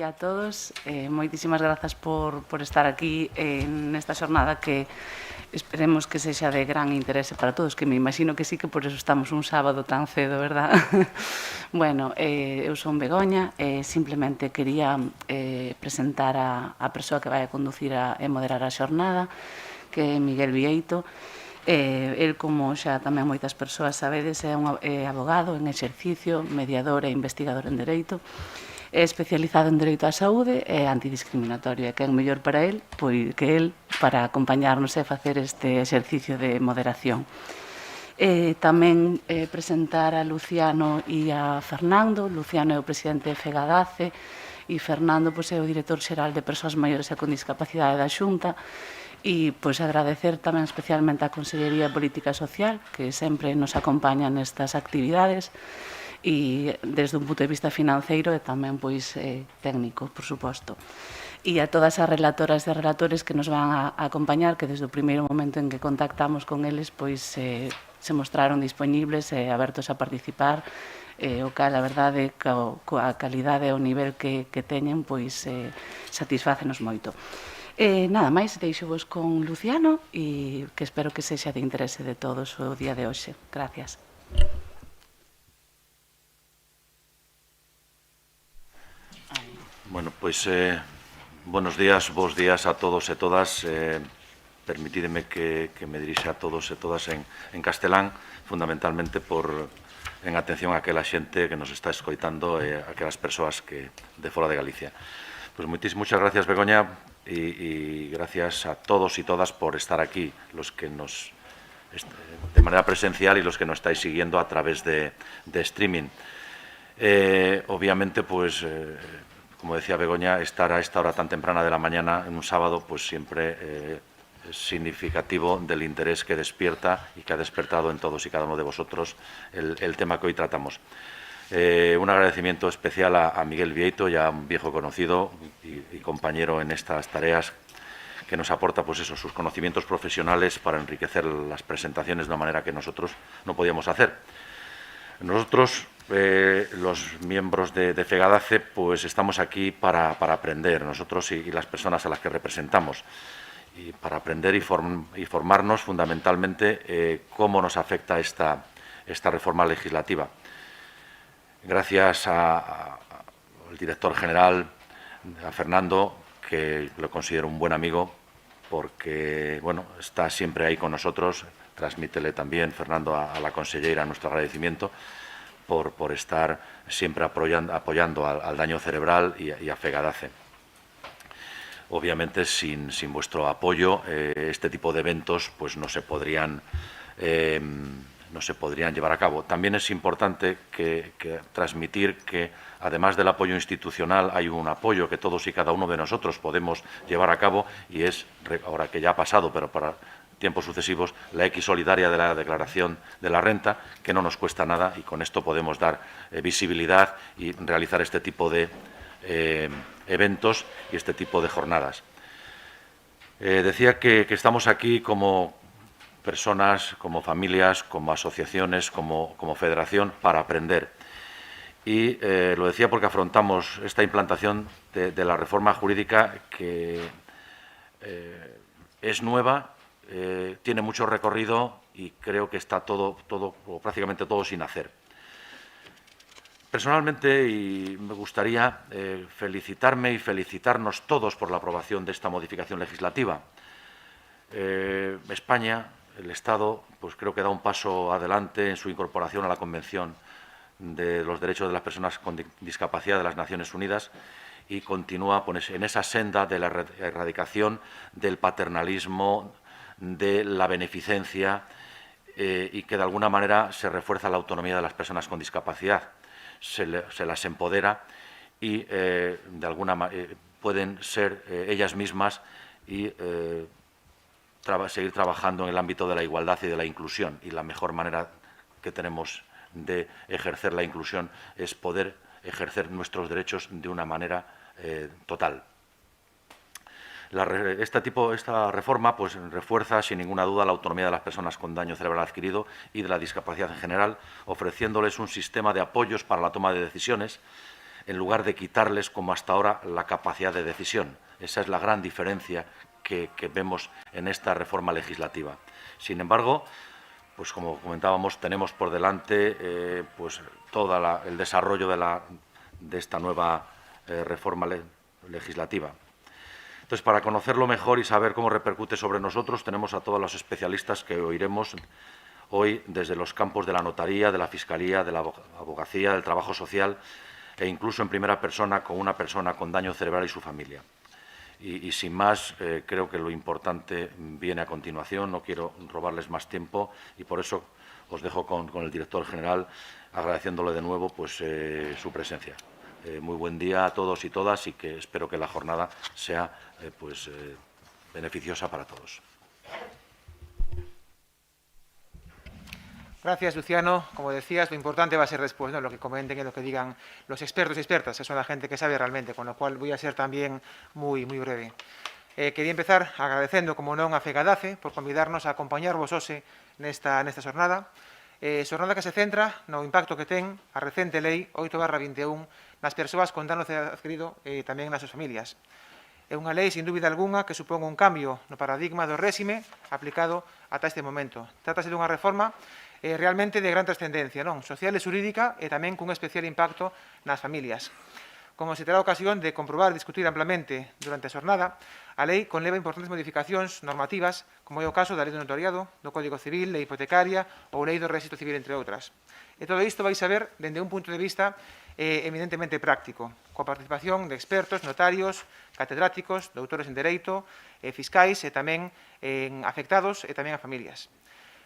día a todos. Moitísimas grazas por estar aquí nesta xornada que esperemos que sexa de gran interese para todos, que me imagino que sí, que por eso estamos un sábado tan cedo, verdad? Bueno, eu son Begoña, simplemente quería presentar a persoa que vai a conducir e moderar a xornada, que é Miguel Vieito. El, como xa tamén moitas persoas sabedes, é abogado en exercicio, mediador e investigador en Dereito. É especializado en Dereito á Saúde e antidiscriminatorio. E quen mellor para el, pois que el, para acompañarnos e facer este exercicio de moderación. Tamén presentar a Luciano e a Fernando. Luciano é o presidente de FEGADACE e Fernando é o director xeral de Persoas Maiores e con Discapacidade da Xunta. E agradecer tamén especialmente á Consellería de Política Social, que sempre nos acompaña nestas actividades, e desde un punto de vista financeiro e tamén técnico, por suposto. E a todas as relatoras e relatores que nos van a acompañar, que desde o primeiro momento en que contactamos con eles, se mostraron disponibles e abertos a participar, o cal, a verdade, coa calidade e o nivel que teñen, satisfácenos moito. Nada máis, deixo-vos con Luciano e que espero que sexa de interese de todos o día de hoxe. Gracias. Bueno, buenos días, bos días a todos e todas. Permitideme que me dirixa a todos e todas en castelán, fundamentalmente en atención a aquela xente que nos está escoitando e a aquelas persoas que de fora de Galicia. Muchas gracias, Begoña, y gracias a todos y todas por estar aquí, los que nos de manera presencial y los que nos estáis siguiendo a través de streaming. Obviamente, como decía Begoña, estar a esta hora tan temprana de la mañana en un sábado, siempre es significativo del interés que despierta y que ha despertado en todos y cada uno de vosotros el tema que hoy tratamos. Un agradecimiento especial a Miguel Vieito, ya un viejo conocido y compañero en estas tareas, que nos aporta sus conocimientos profesionales para enriquecer las presentaciones de una manera que nosotros no podíamos hacer. Nosotros, los miembros de FEGADACE, estamos aquí para aprender, nosotros y las personas a las que representamos, y para aprender y formarnos fundamentalmente cómo nos afecta esta reforma legislativa. Gracias al director general, a Fernando, que lo considero un buen amigo, porque está siempre ahí con nosotros. Transmítele también, Fernando, a la consellera nuestro agradecimiento por estar siempre apoyando al daño cerebral y a FEGADACE. Obviamente, sin vuestro apoyo, este tipo de eventos no se podrían llevar a cabo. También es importante transmitir que, además del apoyo institucional, hay un apoyo que todos y cada uno de nosotros podemos llevar a cabo, y es, ahora que ya ha pasado, pero para tiempos sucesivos, la X solidaria de la declaración de la renta, que no nos cuesta nada, y con esto podemos dar visibilidad y realizar este tipo de eventos y este tipo de jornadas. Decía que estamos aquí como personas, como familias, como asociaciones, como federación, para aprender. Y lo decía porque afrontamos esta implantación de la reforma jurídica, que es nueva, tiene mucho recorrido y creo que está todo o prácticamente todo sin hacer. Personalmente, y me gustaría felicitarme y felicitarnos todos por la aprobación de esta modificación legislativa. España, el Estado, creo que da un paso adelante en su incorporación a la Convención de los Derechos de las Personas con Discapacidad de las Naciones Unidas, y continúa en esa senda de la erradicación del paternalismo, de la beneficencia, y que de alguna manera se refuerza la autonomía de las personas con discapacidad, se las empodera y de alguna manera pueden ser ellas mismas y seguir trabajando en el ámbito de la igualdad y de la inclusión. Y la mejor manera que tenemos de ejercer la inclusión es poder ejercer nuestros derechos de una manera total. Esta reforma refuerza sin ninguna duda la autonomía de las personas con daño cerebral adquirido y de la discapacidad en general, ofreciéndoles un sistema de apoyos para la toma de decisiones, en lugar de quitarles, como hasta ahora, la capacidad de decisión. Esa es la gran diferencia que vemos en esta reforma legislativa. Sin embargo, pues como comentábamos, tenemos por delante pues todo el desarrollo de esta nueva reforma legislativa. Entonces, para conocerlo mejor y saber cómo repercute sobre nosotros, tenemos a todos los especialistas que oiremos hoy desde los campos de la notaría, de la fiscalía, de la abogacía, del trabajo social e incluso en primera persona con una persona con daño cerebral y su familia. Y sin más, creo que lo importante viene a continuación. No quiero robarles más tiempo y por eso os dejo con el director general, agradeciéndole de nuevo pues, su presencia. Muy buen día a todos y todas y que espero que la jornada sea beneficiosa para todos. Gracias, Luciano. Como decías, lo importante va a ser después, ¿no? Lo que comenten y lo que digan los expertos y expertas, que son la gente que sabe realmente, con lo cual voy a ser también muy breve. Quería empezar agradecendo, como non, a FEGADACE por convidarnos a acompañarvos hoxe nesta xornada. Xornada que se centra no impacto que ten a recente lei 8/21 nas persoas con dano adquirido e tamén nas súas familias. É unha lei, sin dúbida algunha, que supón un cambio no paradigma do réxime aplicado ata este momento. Trátase dunha reforma realmente de gran trascendencia, non? Social e xurídica e tamén cun especial impacto nas familias. Como se terá ocasión de comprobar e discutir amplamente durante a xornada, a lei conleva importantes modificacións normativas, como é o caso da Lei do Notariado, do Código Civil, Lei Hipotecaria ou Lei do Rexistro Civil, entre outras. E todo isto vais a ver dende un punto de vista evidentemente práctico, coa participación de expertos, notarios, catedráticos, doutores en Dereito, fiscais e tamén afectados e tamén a familias.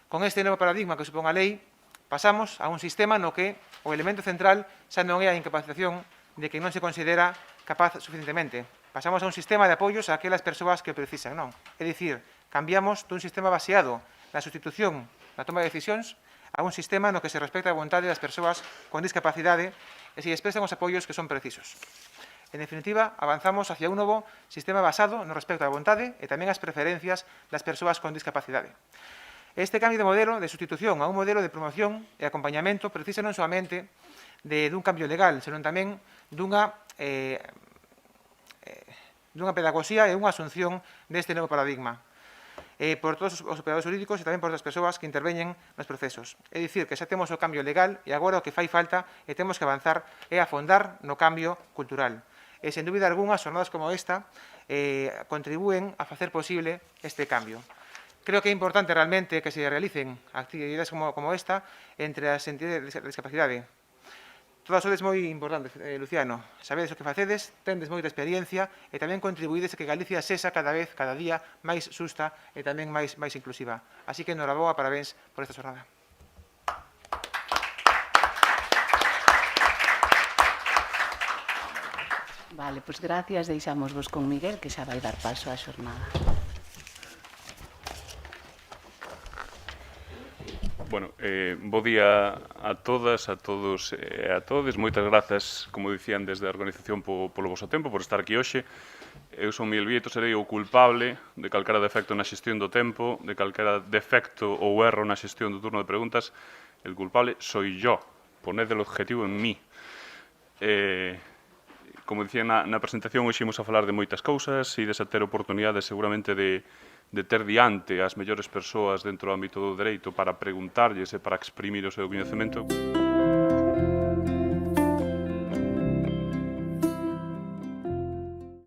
Con este novo paradigma que supón a lei, pasamos a un sistema no que o elemento central xa non é a incapacitación de quen non se considera capaz suficientemente. Pasamos a un sistema de apoios a aquelas persoas que precisan, non? É dicir, cambiamos dun sistema baseado na sustitución na toma de decisións a un sistema no que se respecta a vontade das persoas con discapacidade e se expresan os apoios que son precisos. En definitiva, avanzamos hacia un novo sistema basado no respecto á vontade e tamén as preferencias das persoas con discapacidade. Este cambio de modelo de sustitución a un modelo de promoción e acompañamento precisa non solamente dun cambio legal, senón tamén dunha pedagogía e unha asunción deste novo paradigma por todos os operadores jurídicos e tamén por as persoas que interveñen nos procesos. É dicir, que xa temos o cambio legal e agora o que fai falta e temos que avanzar é afondar no cambio cultural. E, sen dúbida algunha, xornadas como esta contribúen a facer posible este cambio. Creo que é importante realmente que se realicen actividades como esta entre as entidades de discapacidade. Todas sodes moi importantes, Luciano. Sabedes o que facedes, tendes moita experiencia e tamén contribuídes a que Galicia sexa cada vez, cada día, máis xusta e tamén máis inclusiva. Así que, enhoraboa, parabéns por esta xornada. Vale, pois gracias. Deixámosvos con Miguel, que xa vai dar paso á xornada. Bueno, bo día a todas, a todos e a todes. Moitas grazas, como dicían, desde a organización polo vosso tempo, por estar aquí hoxe. Eu son Miguel Vieto, serei o culpable de calquera defecto na xestión do tempo, de calquera defecto ou erro na xestión do turno de preguntas. El culpable soy yo. Poned el objetivo en mí. Como dicía na presentación, hoxe imos a falar de moitas cousas e a ter oportunidade seguramente de ter diante as mellores persoas dentro do ámbito do dereito para preguntarlles e para exprimir o seu coñecemento.